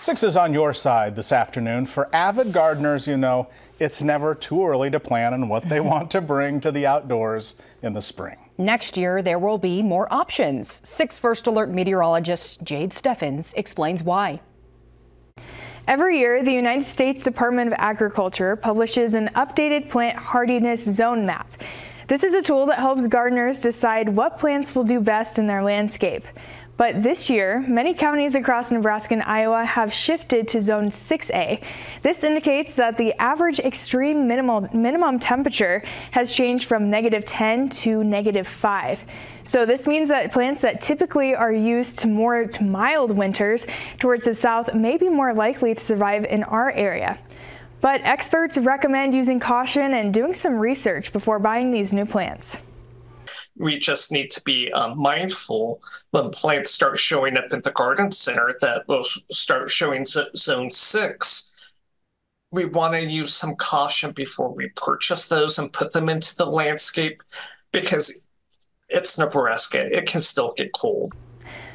6 is on your side this afternoon. For avid gardeners, you know, it's never too early to plan on what they want to bring to the outdoors in the spring. Next year, there will be more options. 6 First Alert meteorologist Jade Steffens explains why. Every year, the United States Department of Agriculture publishes an updated plant hardiness zone map. This is a tool that helps gardeners decide what plants will do best in their landscape. But this year, many counties across Nebraska and Iowa have shifted to Zone 6A. This indicates that the average extreme minimum temperature has changed from -10 to -5. So this means that plants that typically are used to more mild winters towards the south may be more likely to survive in our area. But experts recommend using caution and doing some research before buying these new plants. We just need to be mindful when plants start showing up at the garden center that will start showing zone 6. We want to use some caution before we purchase those and put them into the landscape because it's Nebraska. It can still get cold.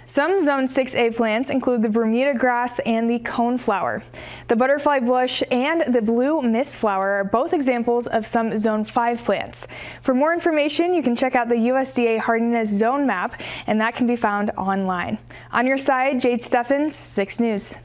Some Zone 6A plants include the Bermuda grass and the coneflower. The butterfly bush and the blue mistflower are both examples of some Zone 5 plants. For more information, you can check out the USDA hardiness zone map, and that can be found online. On your side, Jade Steffens, 6 News.